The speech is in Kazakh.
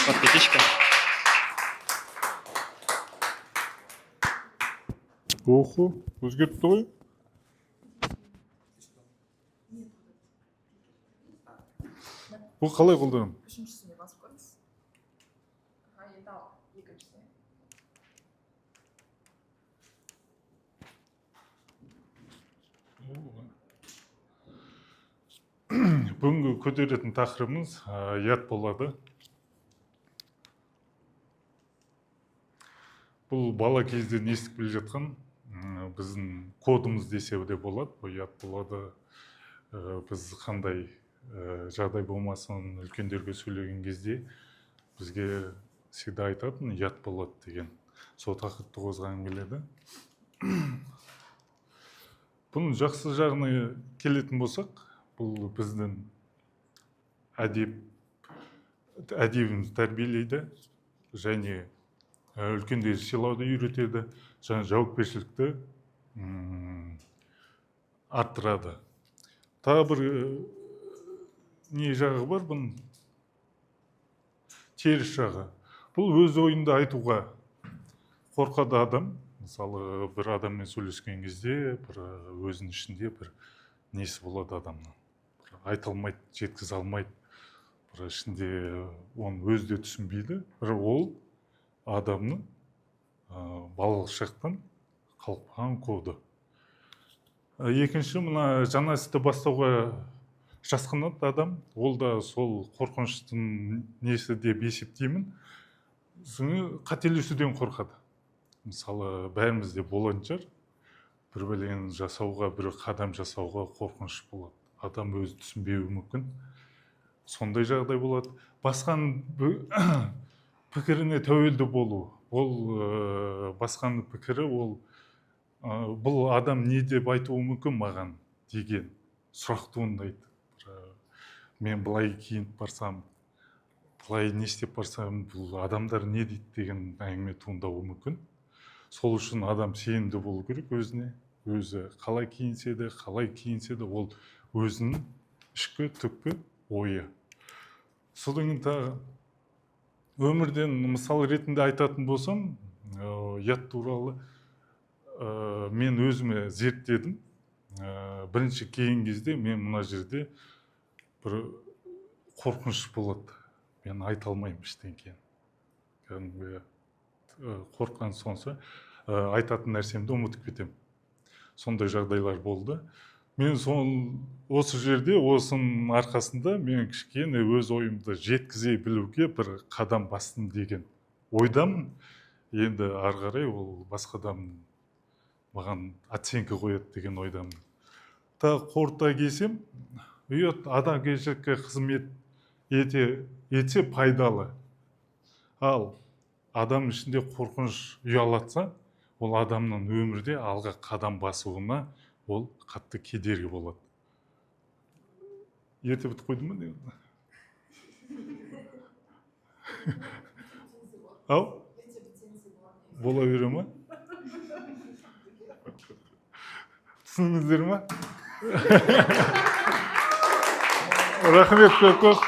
Под пятичка. Охо, өзгертті ғой. Бұл қалай қолданам? Үшіншісіне басып көріңіз. Енді ал, екіншісіне. Бүгінгі көтеретін тақырыбымыз ұят болады. Бұл бала кезден естіп келе жатқан біздің кодымыз десе де болады. Ұят болады. Біз қандай жағдай болмасын үлкендерге сөйлеген кезде бізге всегда айтатын ұят болады деген. Сол тақырыпты қозғағым келеді. Бұның жақсы жағына келетін болсақ, бұл біздің әдебіміз тәрбиелейді және үлкендерді сыйлауды үйретеді, және жауапкершілікті арттырады. Тағы бір не жағы бар, бұның теріс жағы. Бұл өз ойында айтуға қорқады адам. Мысалы, бір адаммен сөйлескен кезде, бір өзінің ішінде бір несі болады адамның. Айта алмайды, жеткізе алмайды. Бір ішінде оны өзі де түсінбейді. Бір ол адамның балалық шақтан қалыптасқан коды. Екінші, мына жаңа істі бастауға жасқанады адам. Ол да сол қорқыныштың несі деп есептеймін. Қателесуден қорқады. Мысалы, бәрімізде болатын шығар. Бір бәлені жасауға, бір қадам жасауға қорқыныш болады. Адам өзі түсінбеуі мүмкін. Сондай жағдай болады. Басқаның пікіріне тәуелді болу. Ол басқаның пікірі, бұл адам не деп айтуы мүмкін маған деген сұрақ туындайды. Мен былай киініп барсам, былай не істеп барсам, бұл адамдар не дейді деген әңгіме туындауы мүмкін. Сол үшін адам сенімді болу керек өзіне. Өзі қалай киінсе де, ол өзінің ішкі түпкі ойы. Содан кейін өмірден мысал ретінде айтатын болсам, ұят туралы мен өзіме зерттедім. Бірінші келген кезде мен мына жерде бір қорқыныш болады. Мен айта алмаймын ештеңе. Қорыққан сонса айтатын нәрсемді ұмытып кетемін. Сондай жағдайлар болды. Мен осы жерде, осының арқасында мен кішкене өз ойымды жеткізе білуге бір қадам бастым деген ойдамын. Енді ары қарай ол басқадан маған оценка қояды деген ойдамын. Қорыта келсем, ұят адамгершілікке қызмет етсе пайдалы. Ал адам ішінде қорқыныш ұялатса, ол адамның өмірде алға қадам басуына ол қатты кедергі болады. Ерте бітіп қойды ма? Ау? Бола бере ма? Түсіндіңіздер ма? Рахмет көп.